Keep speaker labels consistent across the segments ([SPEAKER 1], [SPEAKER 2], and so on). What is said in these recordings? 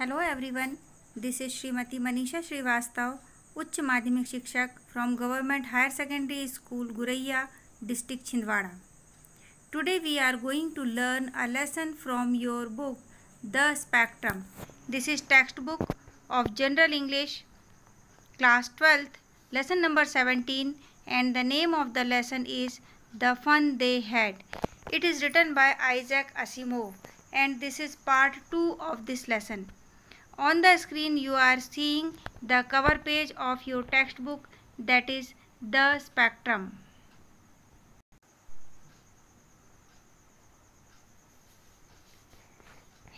[SPEAKER 1] Hello everyone, this is Shrimati Manisha Srivastava, उच्च माध्यमिक शिक्षक from government higher secondary school Guraiya, district Chhindwara. Today we are going to learn a lesson from your book, The Spectrum. This is textbook of General English, class 12th, lesson number 17, and the name of the lesson is The Fun They Had. It is written by Isaac Asimov, and this is part 2 of this lesson. On the screen you are seeing the cover page of your textbook, that is The Spectrum.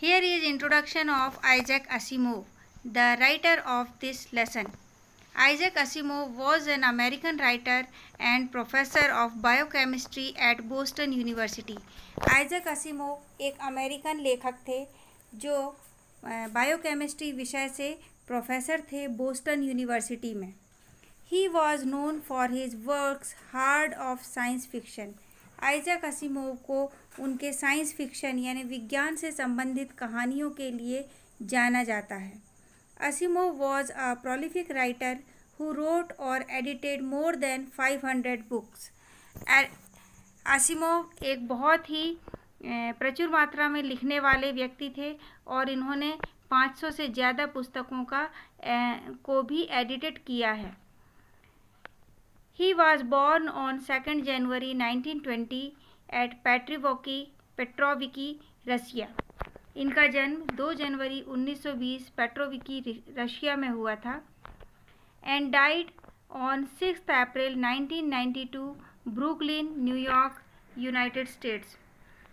[SPEAKER 1] Here is introduction of Isaac Asimov, the writer of this lesson. Isaac Asimov was an American writer and professor of biochemistry at Boston University. Isaac Asimov एक American लेखक थे जो biochemistry विषय से professor थे Boston university में. He was known for his works hard of science fiction. Isaac Asimov को उनके साइंस फिक्शन यानी विज्ञान से संबंधित कहानियों के लिए जाना जाता है. Asimov was a prolific writer who wrote or edited more than 500 books. Asimov एक बहुत ही प्रचुर मात्रा में लिखने वाले व्यक्ति थे और इन्होंने 500 से ज़्यादा पुस्तकों को भी एडिटेड किया है. He was born on 2nd January 1920 at Petroviki, Russia. इनका जन्म 2 जनवरी 1920 पेट्रोविकी, रशिया में हुआ था. And died on 6 April 1992 Brooklyn, New York, United states.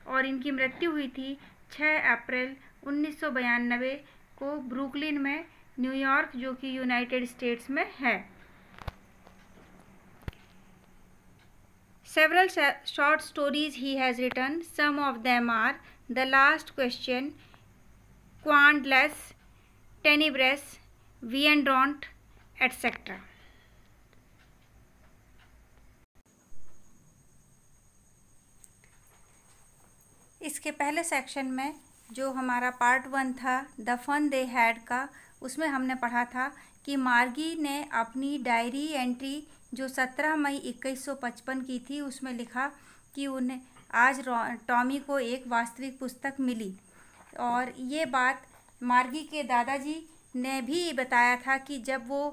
[SPEAKER 1] और इनकी मृत्यु हुई थी 6 अप्रैल 1992 को ब्रुकलिन में, न्यूयॉर्क, जो कि यूनाइटेड स्टेट्स में है. Several short stories he has written. Some of them are The Last Question, Quandless, Tenebris, Viandront, etc. इसके पहले सेक्शन में जो हमारा पार्ट 1 था द फन दे हैड का, उसमें हमने पढ़ा था कि मार्गी ने अपनी डायरी एंट्री जो 17 मई 2155 की थी उसमें लिखा कि उन्हें आज टॉमी को एक वास्तविक पुस्तक मिली. और ये बात मार्गी के दादाजी ने भी बताया था कि जब वो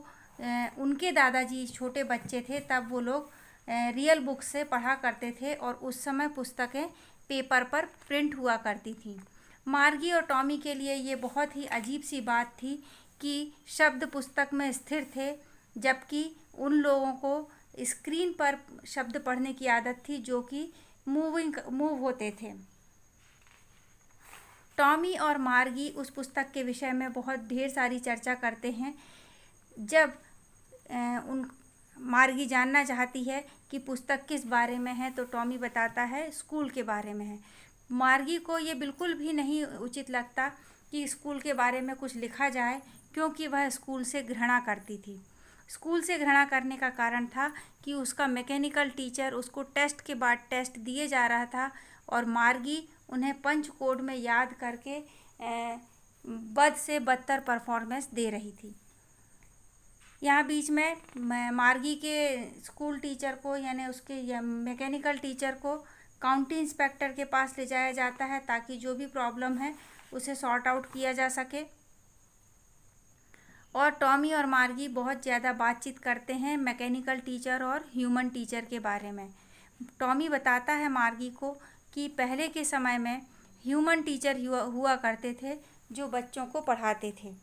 [SPEAKER 1] उनके दादाजी छोटे बच्चे थे तब वो लोग रियल बुक से पढ़ा करते थे और उस समय पुस्तकें पेपर पर प्रिंट हुआ करती थी. मार्गी और टॉमी के लिए ये बहुत ही अजीब सी बात थी कि शब्द पुस्तक में स्थिर थे जबकि उन लोगों को स्क्रीन पर शब्द पढ़ने की आदत थी जो कि मूव होते थे. टॉमी और मार्गी उस पुस्तक के विषय में बहुत ढेर सारी चर्चा करते हैं. जब मार्गी जानना चाहती है कि पुस्तक किस बारे में है तो टॉमी बताता है स्कूल के बारे में है. मार्गी को ये बिल्कुल भी नहीं उचित लगता कि स्कूल के बारे में कुछ लिखा जाए क्योंकि वह स्कूल से घृणा करती थी. स्कूल से घृणा करने का कारण था कि उसका मैकेनिकल टीचर उसको टेस्ट के बाद टेस्ट दिए जा रहा था और मार्गी उन्हें पंच कोड में याद करके बद से बदतर परफॉर्मेंस दे रही थी. यहाँ बीच में मार्गी के स्कूल टीचर को यानी उसके मैकेनिकल टीचर को काउंटी इंस्पेक्टर के पास ले जाया जाता है ताकि जो भी प्रॉब्लम है उसे सॉर्ट आउट किया जा सके. और टॉमी और मार्गी बहुत ज़्यादा बातचीत करते हैं मैकेनिकल टीचर और ह्यूमन टीचर के बारे में. टॉमी बताता है मार्गी को कि पहले के समय में ह्यूमन टीचर हुआ करते थे जो बच्चों को पढ़ाते थे.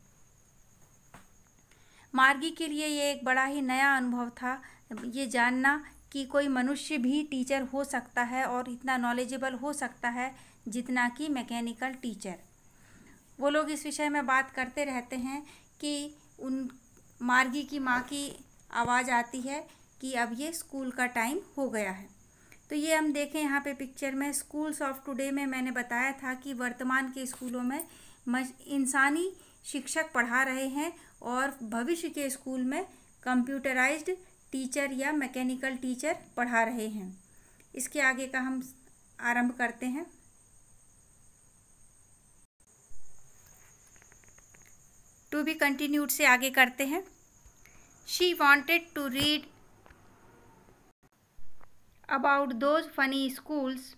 [SPEAKER 1] मार्गी के लिए ये एक बड़ा ही नया अनुभव था ये जानना कि कोई मनुष्य भी टीचर हो सकता है और इतना नॉलेजेबल हो सकता है जितना कि मैकेनिकल टीचर. वो लोग इस विषय में बात करते रहते हैं कि मार्गी की माँ की आवाज़ आती है कि अब ये स्कूल का टाइम हो गया है. तो ये हम देखें यहाँ पे पिक्चर में स्कूल्स ऑफ टुडे में मैंने बताया था कि वर्तमान के स्कूलों में इंसानी शिक्षक पढ़ा रहे हैं और भविष्य के स्कूल में कंप्यूटराइज्ड टीचर या मैकेनिकल टीचर पढ़ा रहे हैं. इसके आगे का हम आरंभ करते हैं. टू बी कंटिन्यूड से आगे करते हैं। She wanted to read about those funny schools.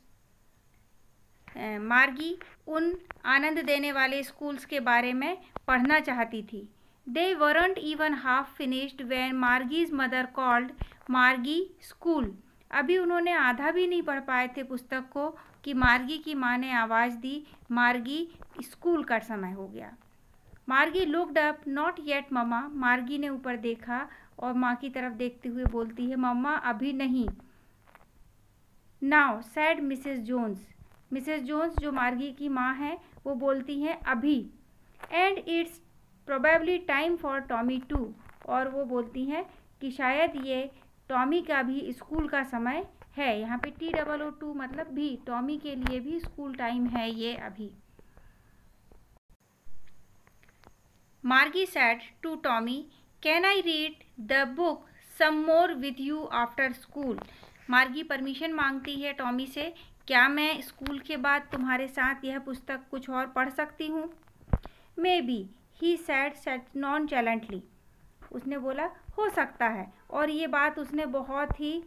[SPEAKER 1] Margie उन आनंद देने वाले स्कूल्स के बारे में पढ़ना चाहती थी। They weren't even half finished when Margie's mother called Margie school. अभी उन्होंने आधा भी नहीं पढ़ पाए थे पुस्तक को कि मार्गी की माँ ने आवाज़ दी, मार्गी स्कूल का समय हो गया। मार्गी लुक्ड अप, नॉट येट मम्मा। मार्गी ने ऊपर देखा और माँ की तरफ देखते हुए बोलती है, मम्मा अभी नहीं। Now said Mrs Jones. Mrs Jones जो मार्गी की माँ हैं वो बोलती हैं अभी। And it's probably time for Tommy too. और वो बोलती हैं कि शायद ये टॉमी का भी स्कूल का समय है। यहाँ पे TOO मतलब भी, टॉमी के लिए भी स्कूल टाइम है ये अभी। Margie said to Tommy, can I read the book some more with you after school. Margie permission मांगती है टॉमी से, क्या मैं स्कूल के बाद तुम्हारे साथ यह पुस्तक कुछ और पढ़ सकती हूँ। Maybe, he said nonchalantly. उसने बोला हो सकता है, और ये बात उसने बहुत ही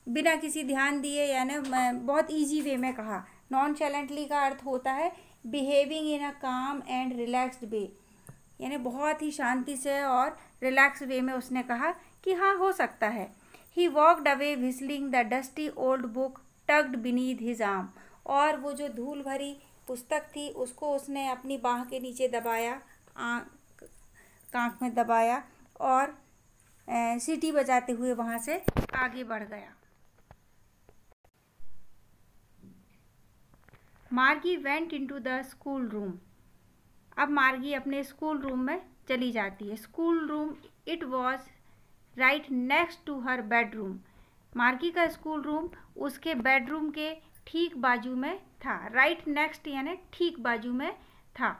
[SPEAKER 1] बिना किसी ध्यान दिए यानी बहुत इजी वे में कहा। नॉनचैलेंटली का अर्थ होता है बिहेविंग इन अ काम एंड रिलैक्स्ड वे, यानी बहुत ही शांति से और रिलैक्स वे में उसने कहा कि हाँ हो सकता है। He walked away whistling the dusty old book tucked beneath his arm। और वो जो धूल भरी पुस्तक थी उसको उसने अपनी बाह के नीचे दबाया, कांख में दबाया और सीटी बजाते हुए वहाँ से आगे बढ़ गया। Margie went into the school room. अब मार्गी अपने स्कूल रूम में चली जाती है। School room, it was right next to her bedroom. Margie का स्कूल रूम उसके बेडरूम के ठीक बाजू में था। राइट नेक्स्ट यानी ठीक बाजू में था।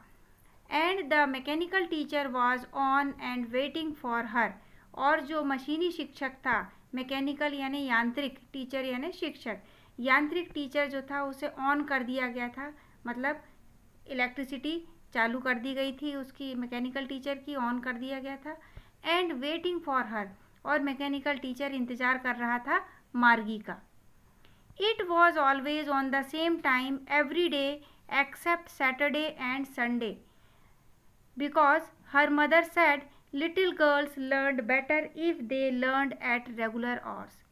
[SPEAKER 1] And the mechanical teacher was on and waiting for her. और जो मशीनी शिक्षक था, मैकेनिकल यानी यांत्रिक, टीचर यानी शिक्षक, यांत्रिक टीचर जो था उसे ऑन कर दिया गया था, मतलब इलेक्ट्रिसिटी चालू कर दी गई थी उसकी, मैकेनिकल टीचर की ऑन कर दिया गया था। एंड वेटिंग फॉर हर, और मैकेनिकल टीचर इंतज़ार कर रहा था मार्गी का। It was always on the same time every day except Saturday and Sunday, because her mother said little girls learned better if they learned at regular hours.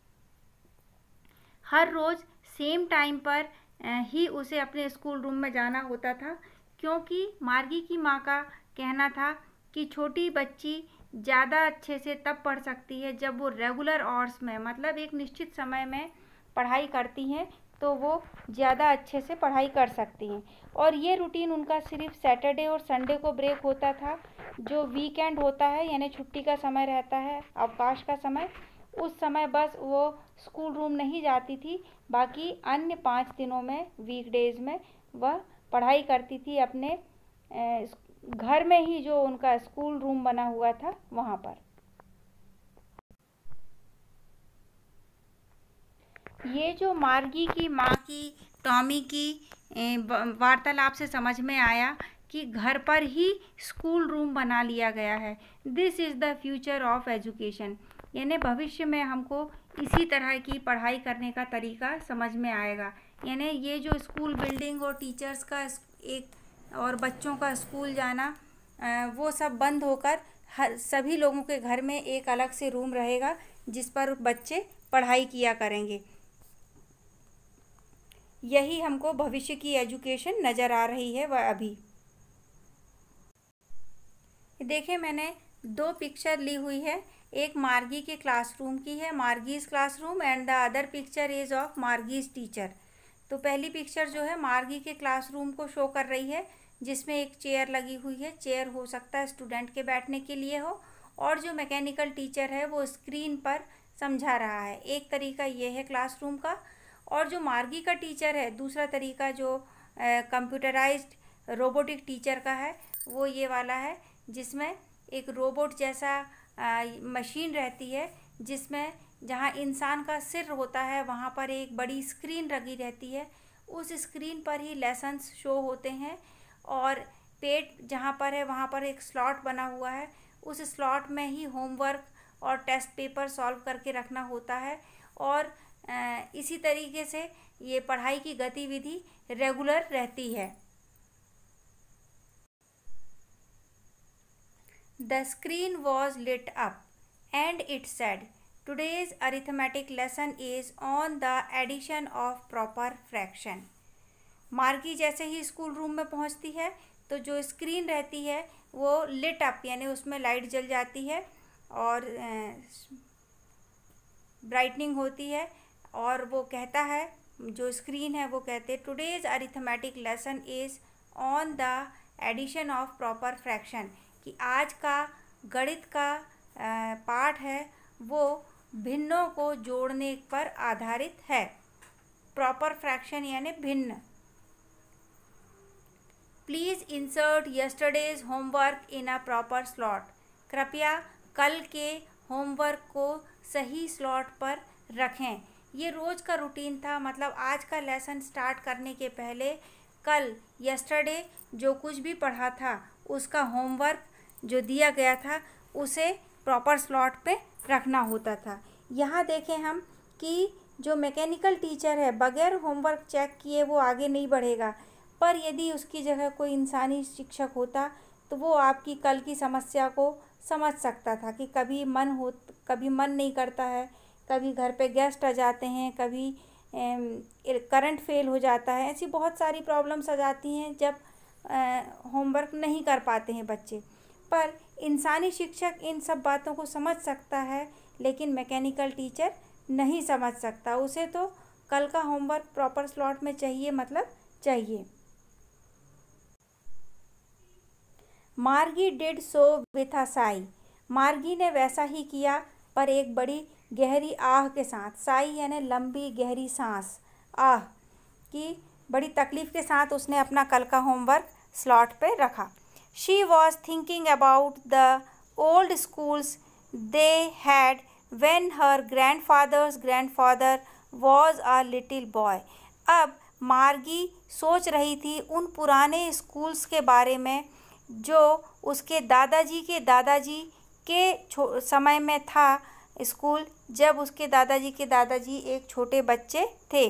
[SPEAKER 1] हर रोज़ same time पर ही उसे अपने स्कूल रूम में जाना होता था, क्योंकि मार्गी की माँ का कहना था कि छोटी बच्ची ज़्यादा अच्छे से तब पढ़ सकती है जब वो रेगुलर आवर्स में, मतलब एक निश्चित समय में पढ़ाई करती हैं तो वो ज़्यादा अच्छे से पढ़ाई कर सकती हैं। और ये रूटीन उनका सिर्फ सैटरडे और संडे को ब्रेक होता था। जो वीकेंड होता है यानी छुट्टी का समय रहता है, अवकाश का समय, उस समय बस वो स्कूल रूम नहीं जाती थी। बाकी अन्य 5 दिनों में, वीकडेज में, वह पढ़ाई करती थी अपने घर में ही, जो उनका स्कूल रूम बना हुआ था वहाँ पर। ये जो मार्गी की माँ की टॉमी की वार्तालाप से समझ में आया कि घर पर ही स्कूल रूम बना लिया गया है। This is the future of education, यानी भविष्य में हमको इसी तरह की पढ़ाई करने का तरीका समझ में आएगा। यानी ये जो स्कूल बिल्डिंग और टीचर्स का एक और बच्चों का स्कूल जाना, वो सब बंद होकर सभी लोगों के घर में एक अलग से रूम रहेगा जिस पर बच्चे पढ़ाई किया करेंगे। यही हमको भविष्य की एजुकेशन नज़र आ रही है वह अभी। देखिए मैंने 2 पिक्चर ली हुई है, एक मार्गी के क्लासरूम की है, Margie's classroom, and the other picture is of Margie's teacher. तो पहली पिक्चर जो है मार्गी के क्लासरूम को शो कर रही है, जिसमें एक चेयर लगी हुई है। चेयर हो सकता है स्टूडेंट के बैठने के लिए हो, और जो मैकेनिकल टीचर है वो स्क्रीन पर समझा रहा है। एक तरीका ये है क्लासरूम का। और जो मार्गी का टीचर है, दूसरा तरीका जो कंप्यूटराइज्ड रोबोटिक टीचर का है, वो ये वाला है जिसमें एक रोबोट जैसा मशीन रहती है, जिसमें जहाँ इंसान का सिर होता है वहाँ पर एक बड़ी स्क्रीन लगी रहती है। उस स्क्रीन पर ही लेसन्स शो होते हैं, और पेट जहाँ पर है वहाँ पर एक स्लॉट बना हुआ है, उस स्लॉट में ही होमवर्क और टेस्ट पेपर सॉल्व करके रखना होता है। और इसी तरीके से ये पढ़ाई की गतिविधि रेगुलर रहती है। The screen was lit up and it said, "Today's arithmetic lesson is on the addition of proper fraction." मार्गी जैसे ही स्कूल रूम में पहुंचती है तो जो स्क्रीन रहती है वो लिट अप यानी उसमें लाइट जल जाती है और ब्राइटनिंग होती है, और वो कहता है, जो स्क्रीन है वो कहते हैं, "today's arithmetic lesson is on the addition of proper fraction", कि आज का गणित का पाठ है वो भिन्नों को जोड़ने पर आधारित है। प्रॉपर फ्रैक्शन यानी भिन्न। Please insert yesterday's homework in a proper slot. कृपया कल के होमवर्क को सही स्लॉट पर रखें। ये रोज़ का रूटीन था, मतलब आज का लेसन स्टार्ट करने के पहले कल यस्टरडे जो कुछ भी पढ़ा था उसका होमवर्क जो दिया गया था उसे प्रॉपर स्लॉट पे रखना होता था। यहाँ देखें हम कि जो मैकेनिकल टीचर है बगैर होमवर्क चेक किए वो आगे नहीं बढ़ेगा, पर यदि उसकी जगह कोई इंसानी शिक्षक होता तो वो आपकी कल की समस्या को समझ सकता था कि कभी मन नहीं करता है, कभी घर पे गेस्ट आ जाते हैं, कभी करंट फेल हो जाता है, ऐसी बहुत सारी प्रॉब्लम्स आ जाती हैं जब होमवर्क नहीं कर पाते हैं बच्चे। पर इंसानी शिक्षक इन सब बातों को समझ सकता है, लेकिन मैकेनिकल टीचर नहीं समझ सकता। उसे तो कल का होमवर्क प्रॉपर स्लॉट में चाहिए, मतलब चाहिए। मार्गी did so with a Sai. मार्गी ने वैसा ही किया, पर एक बड़ी गहरी आह के साथ। साई यानी लंबी गहरी सांस। आह की बड़ी तकलीफ़ के साथ उसने अपना कल का होमवर्क स्लॉट पे रखा। She was thinking about the old schools they had when her grandfather's grandfather was a little boy. अब मार्गी सोच रही थी उन पुराने स्कूल्स के बारे में जो उसके दादाजी के समय में था, स्कूल जब उसके दादाजी एक छोटे बच्चे थे।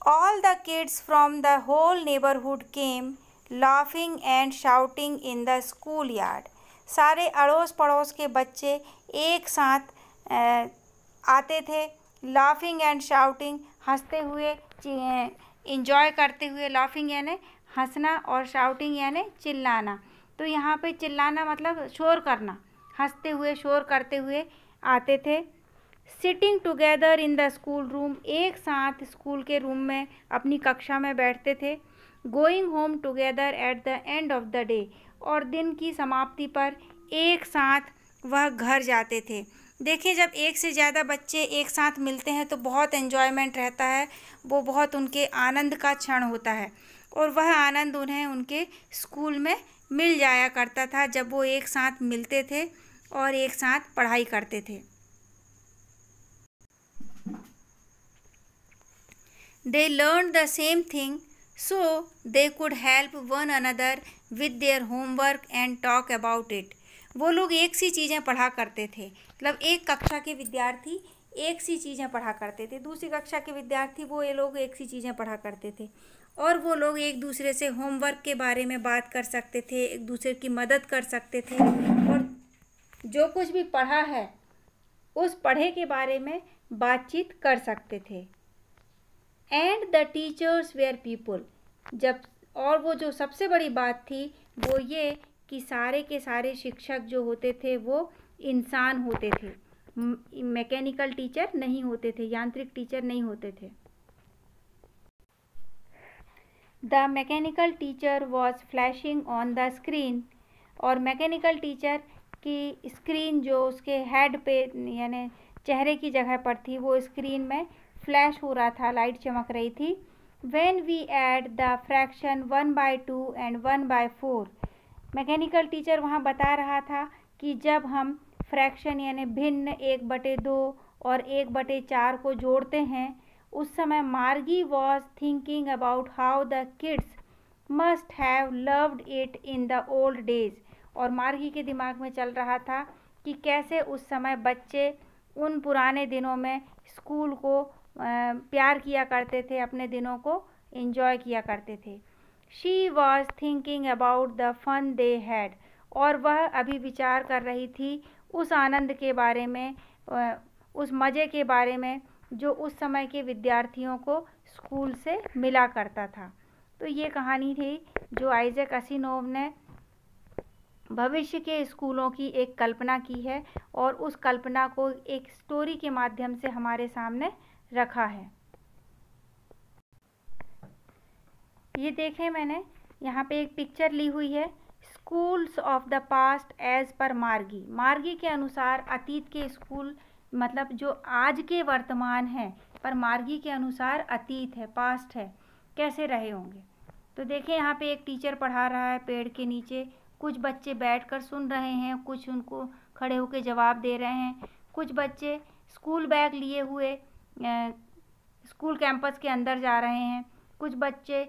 [SPEAKER 1] All the kids from the whole neighborhood came laughing and shouting in the schoolyard. सारे अड़ोस पड़ोस के बच्चे एक साथ आते थे। लाफिंग एंड शाउटिंग, हंसते हुए, इंजॉय करते हुए। लाफिंग यानी हंसना और शाउटिंग यानी चिल्लाना। तो यहाँ पे चिल्लाना मतलब शोर करना, हंसते हुए शोर करते हुए आते थे। Sitting together in the school room, एक साथ स्कूल के रूम में अपनी कक्षा में बैठते थे। Going home together at the end of the day, और दिन की समाप्ति पर एक साथ वह घर जाते थे। देखिए, जब एक से ज़्यादा बच्चे एक साथ मिलते हैं तो बहुत एन्जॉयमेंट रहता है, वो बहुत उनके आनंद का क्षण होता है, और वह आनंद उन्हें उनके स्कूल में मिल जाया करता था जब वो एक साथ मिलते थे और एक साथ पढ़ाई करते थे। They learned the same thing so they could help one another with their homework and talk about it. वो लोग एक सी चीज़ें पढ़ा करते थे, मतलब एक कक्षा के विद्यार्थी एक सी चीज़ें पढ़ा करते थे, दूसरी कक्षा के विद्यार्थी ये लोग एक सी चीज़ें पढ़ा करते थे, और वो लोग एक दूसरे से होमवर्क के बारे में बात कर सकते थे, एक दूसरे की मदद कर सकते थे, और जो कुछ भी पढ़ा है उस पढ़े के बारे में बातचीत कर सकते थे। And the teachers were people, जब, और वो जो सबसे बड़ी बात थी वो ये कि सारे के सारे शिक्षक जो होते थे वो इंसान होते थे, मैकेनिकल टीचर नहीं होते थे, यांत्रिक टीचर नहीं होते थे। The mechanical teacher was flashing on the screen, और मैकेनिकल टीचर की स्क्रीन जो उसके हेड पे यानी चेहरे की जगह पर थी वो स्क्रीन में फ्लैश हो रहा था, लाइट चमक रही थी। When we add the fraction 1/2 and 1/4, mechanical teacher वहाँ बता रहा था कि जब हम फ्रैक्शन यानी भिन्न 1/2 और 1/4 को जोड़ते हैं, उस समय मार्गी was thinking about how the kids must have loved it in the old days. और मार्गी के दिमाग में चल रहा था कि कैसे उस समय बच्चे उन पुराने दिनों में स्कूल को प्यार किया करते थे, अपने दिनों को एंजॉय किया करते थे। She was thinking about the fun they had. और वह अभी विचार कर रही थी उस आनंद के बारे में, उस मज़े के बारे में जो उस समय के विद्यार्थियों को स्कूल से मिला करता था। तो ये कहानी थी जो आइजैक असिमोव ने भविष्य के स्कूलों की एक कल्पना की है और उस कल्पना को एक स्टोरी के माध्यम से हमारे सामने रखा है। ये देखें, मैंने यहाँ पे एक पिक्चर ली हुई है, schools of the past as per Margie. मार्गी के अनुसार अतीत के स्कूल, मतलब जो आज के वर्तमान हैं, पर मार्गी के अनुसार अतीत है, पास्ट है, कैसे रहे होंगे। तो देखिए यहाँ पे एक टीचर पढ़ा रहा है पेड़ के नीचे, कुछ बच्चे बैठकर सुन रहे हैं, कुछ उनको खड़े होकर जवाब दे रहे हैं। कुछ बच्चे स्कूल बैग लिए हुए स्कूल कैंपस के अंदर जा रहे हैं। कुछ बच्चे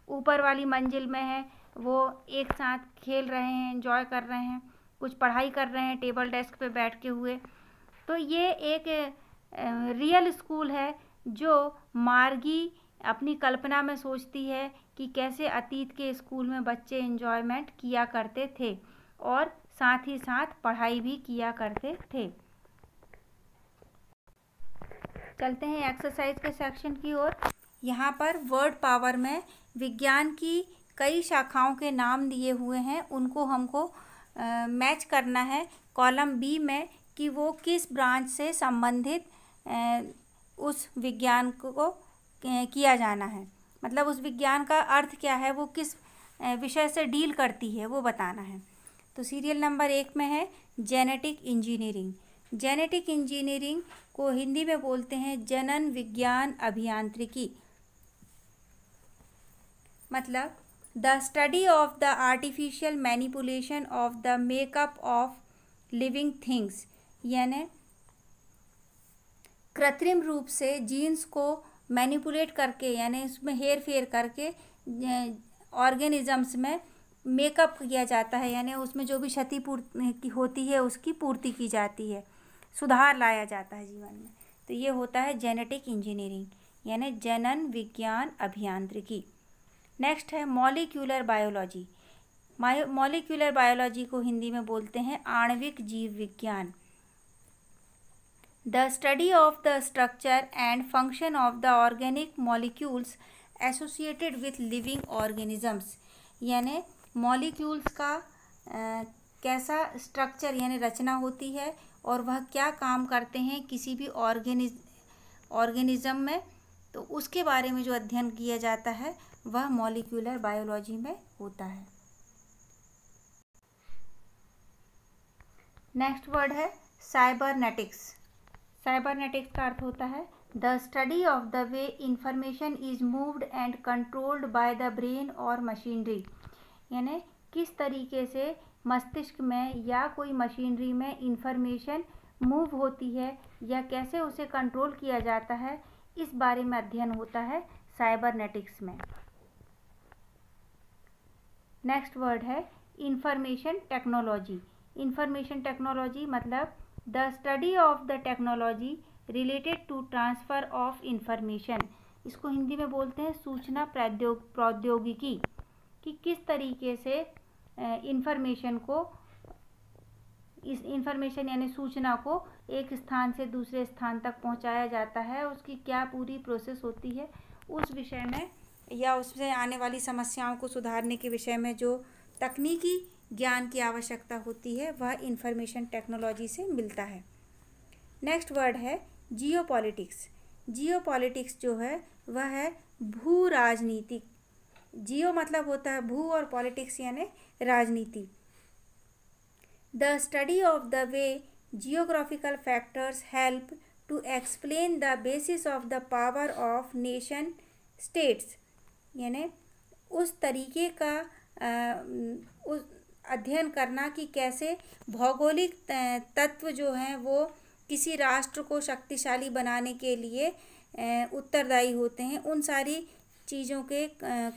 [SPEAKER 1] ऊपर वाली मंजिल में हैं, वो एक साथ खेल रहे हैं, एंजॉय कर रहे हैं। कुछ पढ़ाई कर रहे हैं टेबल डेस्क पे बैठ के हुए। तो ये एक रियल स्कूल है जो मार्गी अपनी कल्पना में सोचती है कि कैसे अतीत के स्कूल में बच्चे एंजॉयमेंट किया करते थे और साथ ही साथ पढ़ाई भी किया करते थे। चलते हैं एक्सरसाइज के सेक्शन की ओर। यहाँ पर वर्ड पावर में विज्ञान की कई शाखाओं के नाम दिए हुए हैं, उनको हमको मैच करना है कॉलम बी में कि वो किस ब्रांच से संबंधित उस विज्ञान को किया जाना है। मतलब उस विज्ञान का अर्थ क्या है, वो किस विषय से डील करती है, वो बताना है। तो सीरियल नंबर 1 में है जेनेटिक इंजीनियरिंग। जेनेटिक इंजीनियरिंग को हिंदी में बोलते हैं जनन विज्ञान अभियांत्रिकी। मतलब the study of the artificial manipulation of the makeup of living things, यानी कृत्रिम रूप से जीन्स को मैनिपुलेट करके, यानी उसमें हेर फेर करके ऑर्गेनिजम्स में मेकअप किया जाता है, यानी उसमें जो भी क्षति पूर्ति होती है उसकी पूर्ति की जाती है, सुधार लाया जाता है जीवन में। तो ये होता है जेनेटिक इंजीनियरिंग, यानी जनन विज्ञान अभियांत्रिकी। नेक्स्ट है मॉलिक्यूलर बायोलॉजी। मॉलिक्यूलर बायोलॉजी को हिंदी में बोलते हैं आणविक जीव विज्ञान। The study of the structure and function of the organic molecules associated with living organisms, यानी मॉलिक्यूल्स का कैसा स्ट्रक्चर यानी रचना होती है और वह क्या काम करते हैं किसी भी ऑर्गेनिज्म में, तो उसके बारे में जो अध्ययन किया जाता है वह मॉलिक्यूलर बायोलॉजी में होता है। नेक्स्ट वर्ड है साइबरनेटिक्स। साइबरनेटिक्स का अर्थ होता है the study of the way information is moved and controlled by the brain और मशीनरी, यानी किस तरीके से मस्तिष्क में या कोई मशीनरी में इंफॉर्मेशन मूव होती है या कैसे उसे कंट्रोल किया जाता है, इस बारे में अध्ययन होता है साइबरनेटिक्स में। नेक्स्ट वर्ड है इंफॉर्मेशन टेक्नोलॉजी। इंफॉर्मेशन टेक्नोलॉजी मतलब the study of the technology related to transfer of information. इसको हिंदी में बोलते हैं सूचना प्रौद्योगिकी, कि किस तरीके से इंफॉर्मेशन को, इस इंफॉर्मेशन यानी सूचना को एक स्थान से दूसरे स्थान तक पहुंचाया जाता है, उसकी क्या पूरी प्रोसेस होती है, उस विषय में या उससे आने वाली समस्याओं को सुधारने के विषय में जो तकनीकी ज्ञान की आवश्यकता होती है वह इंफॉर्मेशन टेक्नोलॉजी से मिलता है। नेक्स्ट वर्ड है जियोपॉलिटिक्स। जियोपॉलिटिक्स जो है वह है भू राजनीतिक। जियो मतलब होता है भू और पॉलिटिक्स यानी राजनीति। The study of the way geographical factors help to explain the basis of the power of nation states, यानी उस तरीके का उस अध्ययन करना कि कैसे भौगोलिक तत्व जो हैं वो किसी राष्ट्र को शक्तिशाली बनाने के लिए उत्तरदायी होते हैं, उन सारी चीज़ों के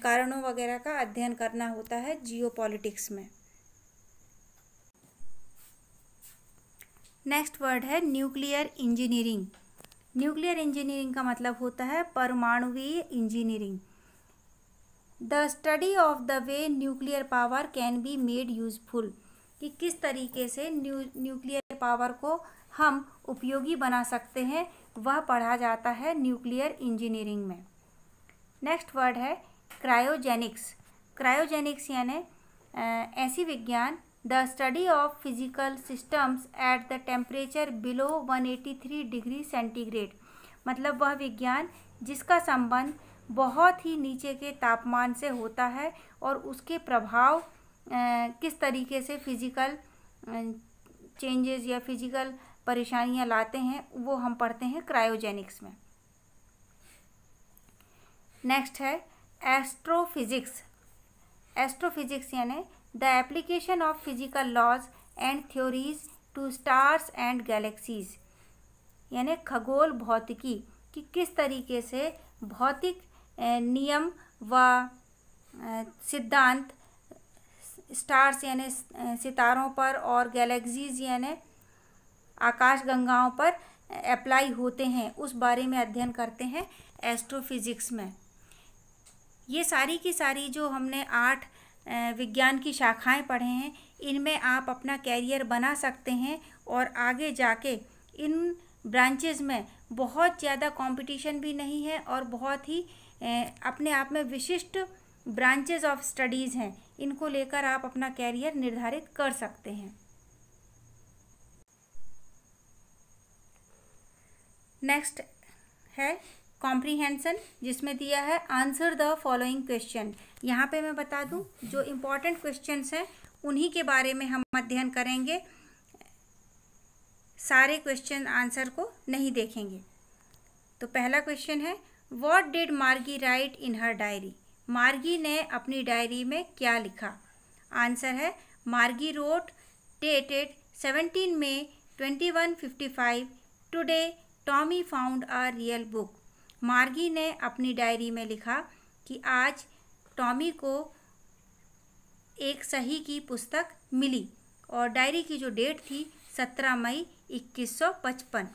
[SPEAKER 1] कारणों वगैरह का अध्ययन करना होता है जियोपॉलिटिक्स में। नेक्स्ट वर्ड है न्यूक्लियर इंजीनियरिंग। न्यूक्लियर इंजीनियरिंग का मतलब होता है परमाणुवीय engineering. The study of the way nuclear power can be made useful, कि किस तरीके से न्यूक्लियर पावर को हम उपयोगी बना सकते हैं, वह पढ़ा जाता है न्यूक्लियर इंजीनियरिंग में। नेक्स्ट वर्ड है क्रायोजेनिक्स। क्रायोजेनिक्स यानी ऐसी विज्ञान, the study of physical systems at the temperature below 183 degree centigrade, मतलब वह विज्ञान जिसका संबंध बहुत ही नीचे के तापमान से होता है और उसके प्रभाव किस तरीके से फिजिकल चेंजेस या फिजिकल परेशानियां लाते हैं, वो हम पढ़ते हैं क्रायोजेनिक्स में। नेक्स्ट है एस्ट्रोफिजिक्स। एस्ट्रोफिजिक्स यानी the application of physical laws and theories to stars and galaxies, यानी खगोल भौतिकी, कि किस तरीके से भौतिक नियम व सिद्धांत स्टार्स यानी सितारों पर और गैलेक्सीज यानी आकाशगंगाओं पर अप्लाई होते हैं, उस बारे में अध्ययन करते हैं एस्ट्रोफिजिक्स में। ये सारी की सारी जो हमने 8 विज्ञान की शाखाएं पढ़े हैं, इनमें आप अपना कैरियर बना सकते हैं और आगे जाके इन ब्रांचेस में बहुत ज़्यादा कंपटीशन भी नहीं है और बहुत ही अपने आप में विशिष्ट ब्रांचेस ऑफ स्टडीज़ हैं। इनको लेकर आप अपना कैरियर निर्धारित कर सकते हैं। नेक्स्ट है कॉम्प्रीहेंशन, जिसमें दिया है आंसर द फॉलोइंग क्वेश्चन। यहाँ पे मैं बता दूँ जो इम्पोर्टेंट क्वेश्चंस हैं उन्हीं के बारे में हम अध्ययन करेंगे, सारे क्वेश्चन आंसर को नहीं देखेंगे। तो पहला क्वेश्चन है व्हाट डिड मार्गी राइट इन हर डायरी। मार्गी ने अपनी डायरी में क्या लिखा। आंसर है Margie wrote dated 17 May 2155 today Tommy found a real book. Margie ने अपनी डायरी में लिखा कि आज टॉमी को एक सही की पुस्तक मिली और डायरी की जो डेट थी 17 मई 2155।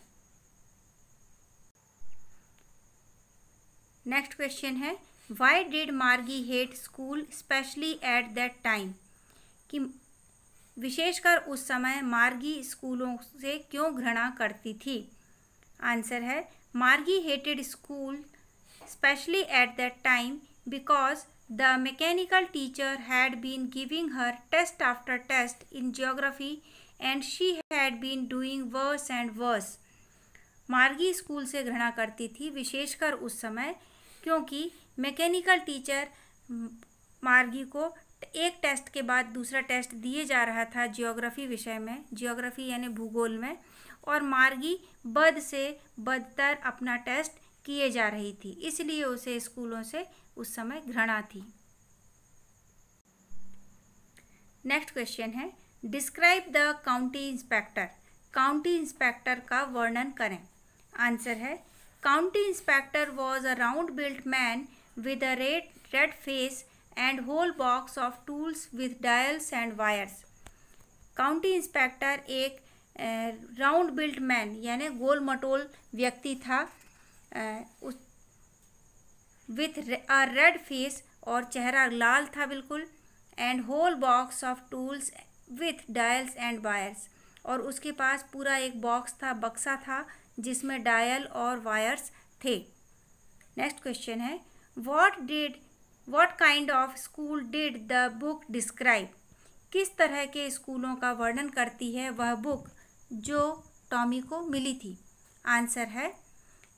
[SPEAKER 1] नेक्स्ट क्वेश्चन है वाई डिड मार्गी hate school specially at that time, कि विशेषकर उस समय मार्गी स्कूलों से क्यों घृणा करती थी। आंसर है Margie hated school specially at that time because the mechanical teacher had been giving her test after test in geography and she had been doing worse and worse. Margie school से घृणा करती थी विशेषकर उस समय, क्योंकि mechanical teacher मार्गी को एक टेस्ट के बाद दूसरा टेस्ट दिए जा रहा था जियोग्राफी विषय में, जियोग्राफी यानी भूगोल में, और मार्गी बद से बदतर अपना टेस्ट किए जा रही थी, इसलिए उसे स्कूलों से उस समय घृणा थी। नेक्स्ट क्वेश्चन है describe the county inspector. County inspector का वर्णन करें। आंसर है county inspector was a round built man with a red face and whole box of tools with dials and wires। County inspector एक round built man यानी गोल मटोल व्यक्ति था with a red face, और चेहरा लाल था बिल्कुल, and whole box of tools with dials and wires, और उसके पास पूरा एक बॉक्स था, बक्सा था जिसमें डायल और वायर्स थे। नेक्स्ट क्वेश्चन है what kind of school did the book describe। किस तरह के स्कूलों का वर्णन करती है वह बुक जो टॉमी को मिली थी। आंसर है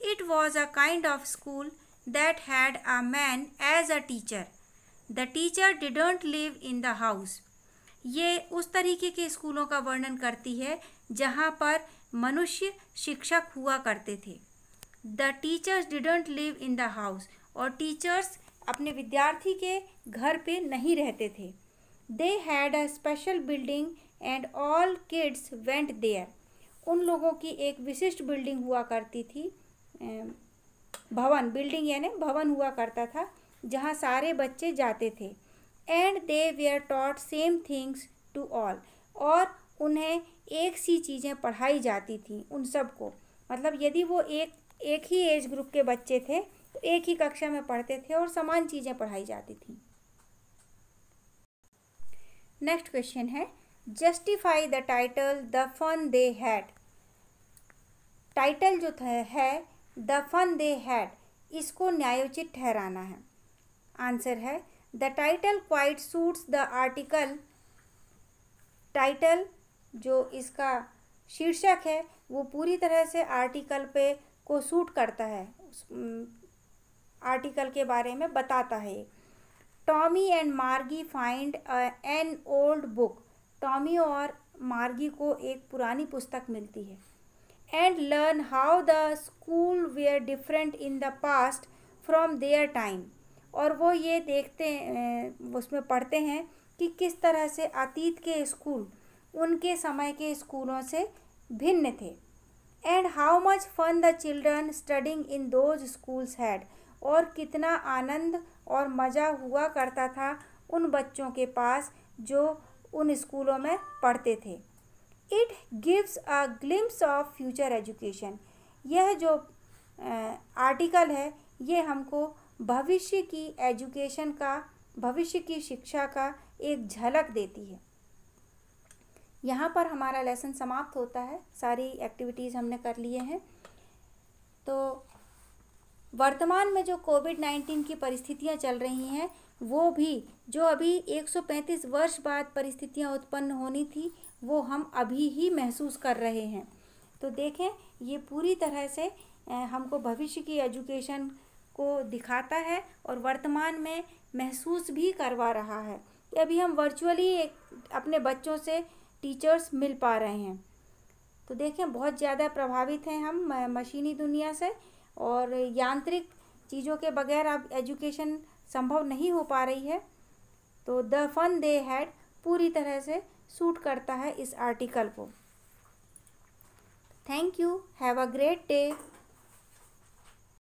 [SPEAKER 1] it was a kind of school that had a man as a teacher। The teacher didn't live in the house। ये उस तरीके के स्कूलों का वर्णन करती है जहाँ पर मनुष्य शिक्षक हुआ करते थे। The teachers didn't live in the house, और टीचर्स अपने विद्यार्थी के घर पे नहीं रहते थे। They had a special building and all kids went there। उन लोगों की एक विशिष्ट बिल्डिंग हुआ करती थी, भवन, बिल्डिंग यानी भवन हुआ करता था, जहाँ सारे बच्चे जाते थे। And they were taught same things to all, और उन्हें एक सी चीज़ें पढ़ाई जाती थी उन सबको। मतलब यदि वो एक ही एज ग्रुप के बच्चे थे तो एक ही कक्षा में पढ़ते थे और समान चीज़ें पढ़ाई जाती थी। नेक्स्ट क्वेश्चन है, justify the title the fun they had. Title जो है द फन दे हैड, इसको न्यायोचित ठहराना है। आंसर है the title quite suits the article. Title जो इसका शीर्षक है वो पूरी तरह से आर्टिकल पे को सूट करता है, आर्टिकल के बारे में बताता है। Tommy and Margie find an old book. Tommy और मार्गी को एक पुरानी पुस्तक मिलती है। And learn how the school were different in the past from their time. और वो ये देखते उसमें पढ़ते हैं कि किस तरह से अतीत के स्कूल उनके समय के स्कूलों से भिन्न थे। And how much fun the children studying in those schools had. और कितना आनंद और मज़ा हुआ करता था उन बच्चों के पास जो उन स्कूलों में पढ़ते थे। It gives a glimpse of future education. यह जो आर्टिकल है ये हमको भविष्य की एजुकेशन का, भविष्य की शिक्षा का एक झलक देती है। यहाँ पर हमारा लेसन समाप्त होता है। सारी एक्टिविटीज़ हमने कर लिए हैं। तो वर्तमान में जो कोविड-19 की परिस्थितियाँ चल रही हैं वो भी जो अभी 135 वर्ष बाद परिस्थितियाँ उत्पन्न होनी थी वो हम अभी ही महसूस कर रहे हैं। तो देखें ये पूरी तरह से हमको भविष्य की एजुकेशन को दिखाता है और वर्तमान में महसूस भी करवा रहा है कि अभी हम वर्चुअली अपने बच्चों से टीचर्स मिल पा रहे हैं। तो देखें बहुत ज़्यादा प्रभावित हैं हम मशीनी दुनिया से, और यांत्रिक चीज़ों के बगैर अब एजुकेशन संभव नहीं हो पा रही है। तो द फन दे हैड पूरी तरह से सूट करता है इस आर्टिकल को। Thank you, have a great day.